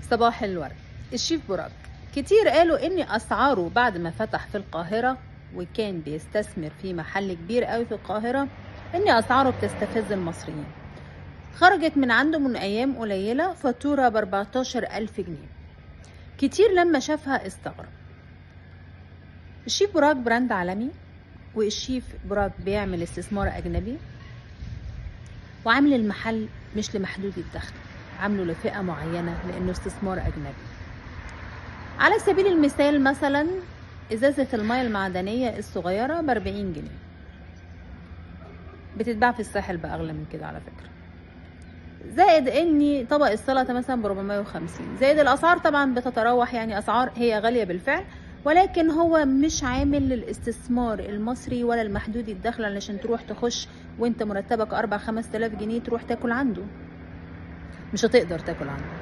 صباح الورد. الشيف براك كتير قالوا ان اسعاره بعد ما فتح في القاهرة وكان بيستثمر في محل كبير قوي في القاهرة ان اسعاره بتستفز المصريين. خرجت من عنده من ايام قليلة فاتورة ب14,000 جنيه. كتير لما شافها استغرب. الشيف براك براند عالمي، والشيف براك بيعمل استثمار اجنبي، وعامل المحل مش لمحدود الدخل، عامله لفئة معينة لانه استثمار اجنبي. على سبيل المثال مثلا ازازة المياه المعدنية الصغيرة ب40 جنيه، بتتباع في الساحل بأغلى من كده على فكرة. زائد اني طبق السلطة مثلا ب450، زائد الاسعار طبعا بتتراوح، يعني اسعار هي غالية بالفعل، ولكن هو مش عامل للاستثمار المصري ولا المحدود الدخل علشان تروح تخش وانت مرتبك 4-5 آلاف جنيه تروح تاكل عنده. مش هتقدر تاكل عنده.